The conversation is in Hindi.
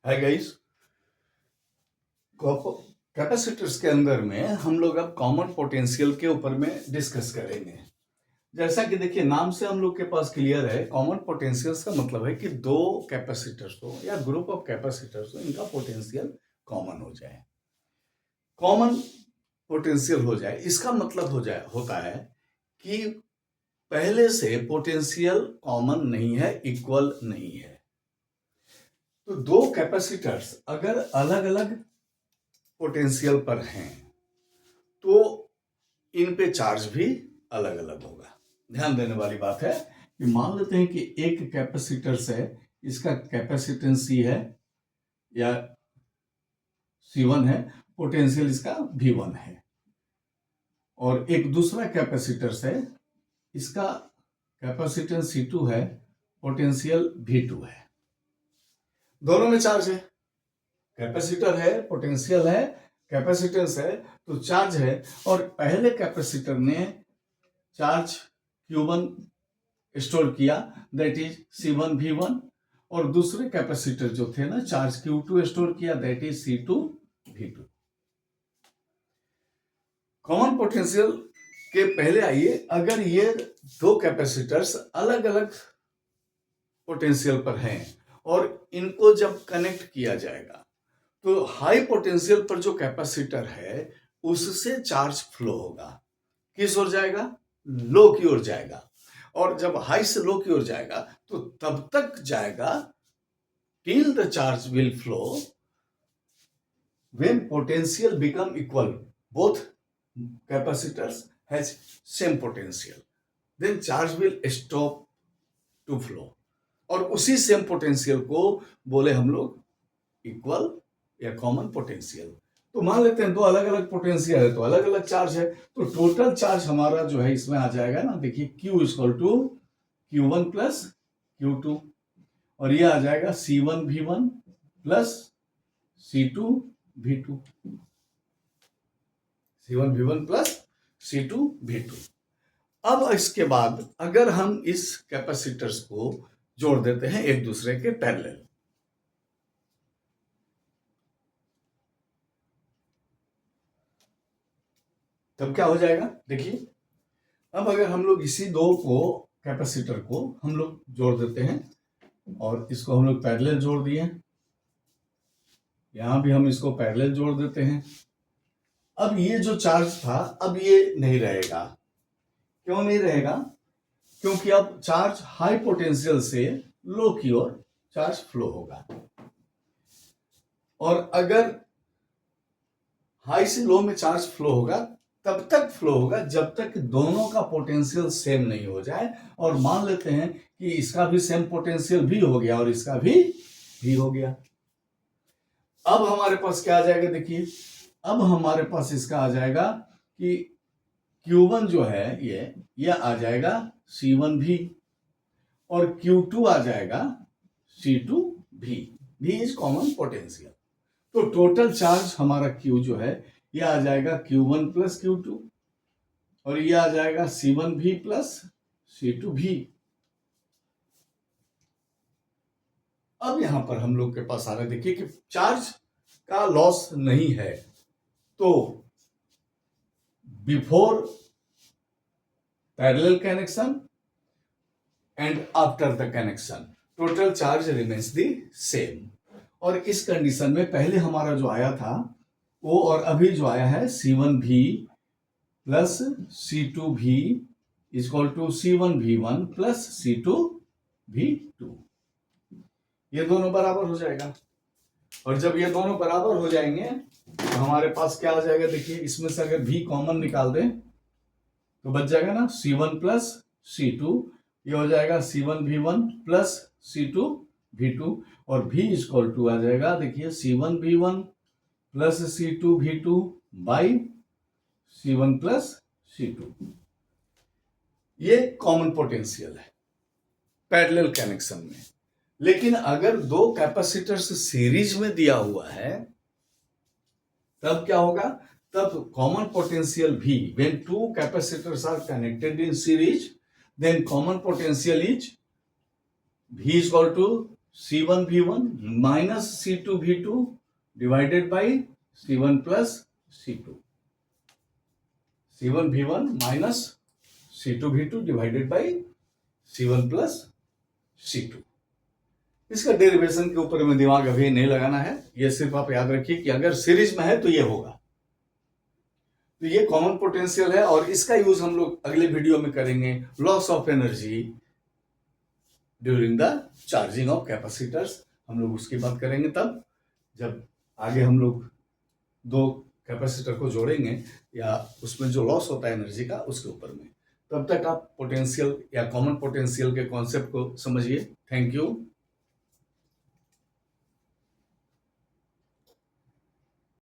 हाय गाइस, कैपेसिटर्स के अंदर में हम लोग अब कॉमन पोटेंशियल के ऊपर में डिस्कस करेंगे। जैसा कि देखिए नाम से हम लोग के पास क्लियर है, कॉमन पोटेंशियल्स का मतलब है कि दो कैपेसिटर्स हो या ग्रुप ऑफ कैपेसिटर्स हो, इनका पोटेंशियल कॉमन हो जाए। कॉमन पोटेंशियल हो जाए इसका मतलब होता है कि पहले से पोटेंशियल कॉमन नहीं है, इक्वल नहीं है। तो दो कैपेसिटर्स अगर अलग अलग पोटेंशियल पर हैं तो इन पे चार्ज भी अलग अलग होगा। ध्यान देने वाली बात है कि मान लेते हैं कि एक कैपेसिटर से इसका कैपेसिटेंस C है या C1 है, पोटेंशियल इसका V1 है, और एक दूसरा कैपेसिटर से इसका कैपेसिटेंस C2 है, पोटेंशियल V2 है। दोनों में चार्ज है, कैपेसिटर है, पोटेंशियल है, कैपेसिटेंस है, तो चार्ज है। और पहले कैपेसिटर ने चार्ज Q1 स्टोर किया, दैट इज C1 V1, और दूसरे कैपेसिटर जो थे ना चार्ज Q2 स्टोर किया, that is C2 V2। Common potential के पहले आइए, अगर ये दो कैपेसिटर्स अलग अलग पोटेंशियल पर हैं और इनको जब कनेक्ट किया जाएगा तो हाई पोटेंशियल पर जो कैपेसिटर है उससे चार्ज फ्लो होगा, किस ओर जाएगा? लो की ओर जाएगा। और जब हाई से लो की ओर जाएगा तो तब तक जाएगा till the charge will flow when potential become equal, both capacitors has same potential, then charge will stop to flow। और उसी सेम पोटेंशियल को बोले हम लोग इक्वल या कॉमन पोटेंशियल। तो मान लेते हैं दो अलग अलग पोटेंशियल है तो अलग अलग चार्ज है, तो टोटल चार्ज हमारा जो है इसमें आ जाएगा ना, देखिए Q equal to Q1 plus Q2, और ये आ जाएगा C1 V1 plus C2 V2, C1 V1 plus C2 V2। अब इसके बाद अगर हम इस कैपेसिटर्स को जोड़ देते हैं एक दूसरे के पैरेलल, तब क्या हो जाएगा? देखिए अब अगर हम लोग इसी दो को कैपेसिटर को हम लोग जोड़ देते हैं और इसको हम लोग पैरेलल जोड़ दिए, यहां भी हम इसको पैरेलल जोड़ देते हैं। अब ये जो चार्ज था अब ये नहीं रहेगा। क्यों नहीं रहेगा? क्योंकि अब चार्ज हाई पोटेंशियल से लो की ओर चार्ज फ्लो होगा, और अगर हाई से लो में चार्ज फ्लो होगा तब तक फ्लो होगा जब तक दोनों का पोटेंशियल सेम नहीं हो जाए। और मान लेते हैं कि इसका भी सेम पोटेंशियल भी हो गया और इसका भी हो गया। अब हमारे पास क्या आ जाएगा? देखिए अब हमारे पास इसका आ जाएगा कि Q1 जो है ये आ जाएगा C1 भी, और Q2 आ जाएगा C2 भी। भी इज कॉमन पोटेंशियल। तो टोटल चार्ज हमारा Q जो है ये आ जाएगा Q1 प्लस Q2, और ये आ जाएगा C1 भी प्लस C2 भी। अब यहां पर हम लोग के पास आ रहा है, देखिए कि चार्ज का लॉस नहीं है, तो before parallel connection and after the connection total charge remains the same. और इस कंडीशन में पहले हमारा जो आया था वो और अभी जो आया है C1 भी प्लस C2 भी equal to C1 V1 plus C2 V2, ये दोनों बराबर हो जाएगा। और जब ये दोनों बराबर हो जाएंगे तो हमारे पास क्या आ जाएगा? देखिए इसमें से अगर V कॉमन निकाल दें तो बच जाएगा ना C1 प्लस C2, ये हो जाएगा C1 V1 plus C2 V2, और V इक्वल टू आ जाएगा देखिए C1 V1 plus C2 V2 by C1 plus C2। ये कॉमन पोटेंशियल है पैरेलल कनेक्शन में। लेकिन अगर दो कैपेसिटर्स सीरीज में दिया हुआ है तब क्या होगा? तब कॉमन पोटेंशियल भी, when two capacitors are connected in series, then common potential is V is equal to C1V1 minus C2V2 divided by C1 plus C2, C1V1 minus C2V2 divided by C1 plus C2। इसका डेरिवेशन के ऊपर में दिमाग अभी नहीं लगाना है, ये सिर्फ आप याद रखिए कि अगर सीरीज में है तो ये होगा। तो ये कॉमन पोटेंशियल है और इसका यूज हम लोग अगले वीडियो में करेंगे, loss of energy during the charging of capacitors. हम लोग उसकी बात करेंगे तब जब आगे हम लोग दो कैपेसिटर को जोड़ेंगे या उसमें जो लॉस होता है एनर्जी का उसके ऊपर में। तब तक आप पोटेंशियल या कॉमन पोटेंशियल के कॉन्सेप्ट को समझिए। Thank you.